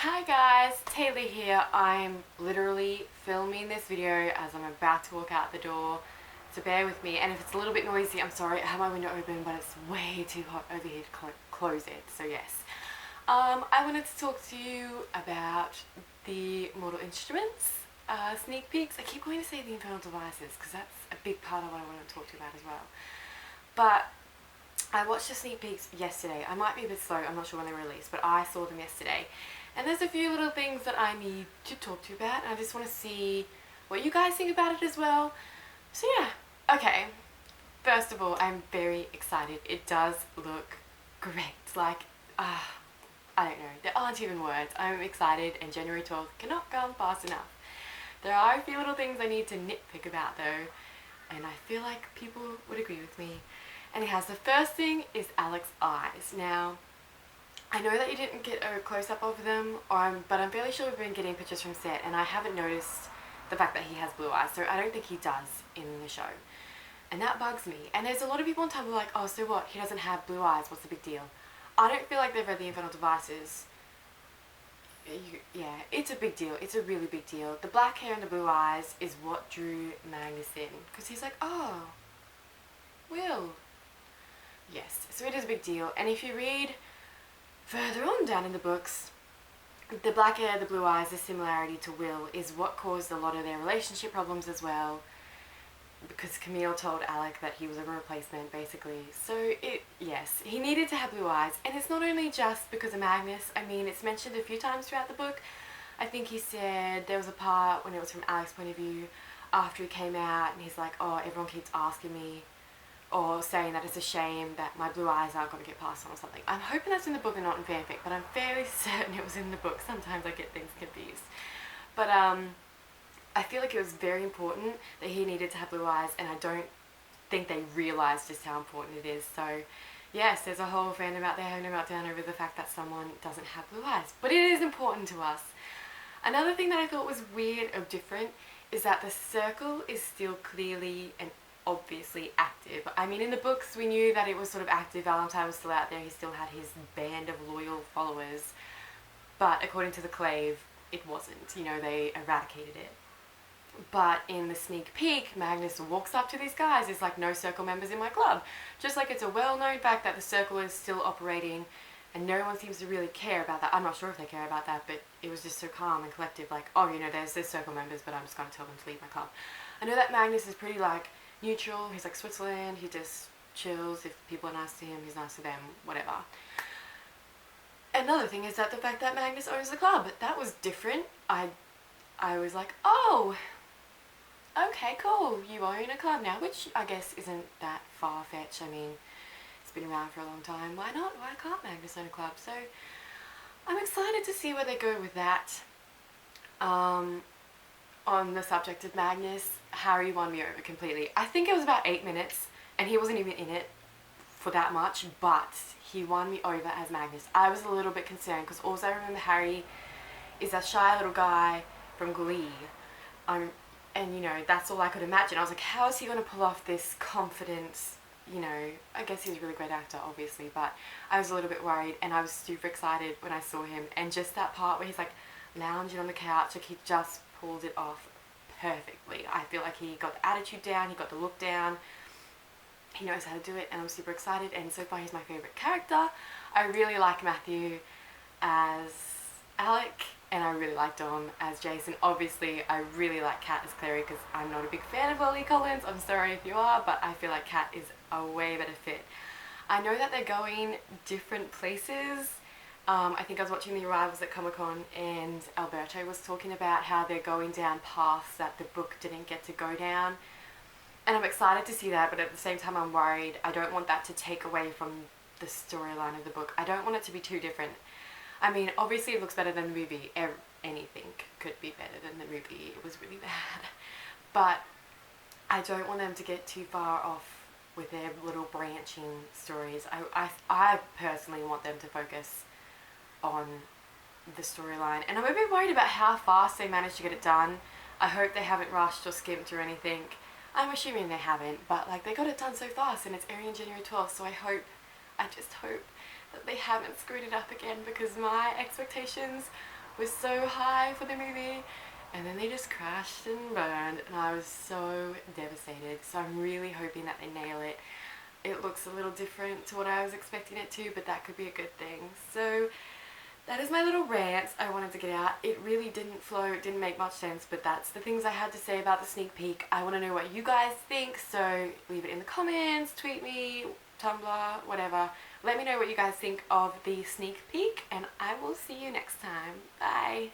Hi guys, Taylor here. I'm literally filming this video as I'm about to walk out the door, so bear with me. And if it's a little bit noisy, I'm sorry. I have my window open, but it's way too hot over here to close it, so yes. I wanted to talk to you about the Mortal Instruments sneak peeks. I keep going to say the Infernal Devices because that's a big part of what I want to talk to you about as well. But I watched the sneak peeks yesterday. I might be a bit slow, I'm not sure when they were released, but I saw them yesterday. And there's a few little things that I need to talk to you about, and I just want to see what you guys think about it as well. So yeah, okay. First of all, I'm very excited. It does look great. Like, I don't know. There aren't even words. I'm excited, and January 12th cannot come fast enough. There are a few little things I need to nitpick about though, and I feel like people would agree with me. And it has, the first thing is Alec's eyes. Now, I know that you didn't get a close-up of them, but I'm fairly sure we've been getting pictures from set, and I haven't noticed the fact that he has blue eyes, so I don't think he does in the show. And that bugs me. And there's a lot of people on Tumblr like, oh, so what? He doesn't have blue eyes. What's the big deal? I don't feel like they've read the Infernal Devices. Yeah, it's a big deal. It's a really big deal. The black hair and the blue eyes is what drew Magnus in, because he's like, oh, Will. Yes, so it is a big deal. And if you read further on down in the books, the black hair, the blue eyes, the similarity to Will is what caused a lot of their relationship problems as well, because Camille told Alec that he was a replacement basically. So yes, he needed to have blue eyes, and it's not only just because of Magnus. I mean, it's mentioned a few times throughout the book. I think he said there was a part when it was from Alec's point of view after he came out, and he's like, oh, everyone keeps asking me or saying that it's a shame that my blue eyes aren't going to get passed on or something. I'm hoping that's in the book and not in fanfic, but I'm fairly certain it was in the book. Sometimes I get things confused. But I feel like it was very important that he needed to have blue eyes, and I don't think they realised just how important it is. So yes, there's a whole fandom out there having a meltdown over the fact that someone doesn't have blue eyes, but it is important to us. Another thing that I thought was weird or different is that the circle is still clearly and obviously active. I mean, in the books we knew that it was sort of active. Valentine was still out there. He still had his band of loyal followers. But according to the Clave, it wasn't. You know, they eradicated it. But in the sneak peek, Magnus walks up to these guys. There's like no circle members in my club. Just like it's a well-known fact that the circle is still operating, and no one seems to really care about that. I'm not sure if they care about that, but it was just so calm and collective. Like, oh, you know, there's circle members, but I'm just going to tell them to leave my club. I know that Magnus is pretty like neutral. He's like Switzerland. He just chills. If people are nice to him, he's nice to them, whatever. Another thing is that the fact that Magnus owns the club, that was different. I was like, oh, okay, cool, you own a club now, which I guess isn't that far-fetched. I mean, it's been around for a long time. Why not? Why can't Magnus own a club? So I'm excited to see where they go with that. On the subject of Magnus, Harry won me over completely. I think it was about 8 minutes, and he wasn't even in it for that much, but he won me over as Magnus. I was a little bit concerned, because all I remember Harry is that shy little guy from Glee. And you know, that's all I could imagine. I was like, how is he going to pull off this confidence? You know, I guess he's a really great actor, obviously, but I was a little bit worried, and I was super excited when I saw him. And just that part where he's like lounging on the couch, like he just pulled it off perfectly. I feel like he got the attitude down, he got the look down, he knows how to do it, and I'm super excited. And so far he's my favourite character. I really like Matthew as Alec, and I really like Dom as Jason. Obviously I really like Kat as Clary, because I'm not a big fan of Lily Collins. I'm sorry if you are, but I feel like Kat is a way better fit. I know that they're going different places. I think I was watching the Arrivals at Comic-Con, and Alberto was talking about how they're going down paths that the book didn't get to go down. And I'm excited to see that, but at the same time I'm worried. I don't want that to take away from the storyline of the book. I don't want it to be too different. I mean, obviously it looks better than the movie. Anything could be better than the movie. It was really bad. But I don't want them to get too far off with their little branching stories. I personally want them to focus on the storyline. And I'm a bit worried about how fast they managed to get it done. I hope they haven't rushed or skimped or anything. I'm assuming they haven't, but like they got it done so fast, and it's airing on January 12th, so I just hope that they haven't screwed it up again, because my expectations was so high for the movie, and then they just crashed and burned, and I was so devastated. So I'm really hoping that they nail it. It looks a little different to what I was expecting it to, but that could be a good thing. So that is my little rant I wanted to get out. It really didn't flow, it didn't make much sense, but that's the things I had to say about the sneak peek. I want to know what you guys think, so leave it in the comments, tweet me, Tumblr, whatever. Let me know what you guys think of the sneak peek, and I will see you next time. Bye!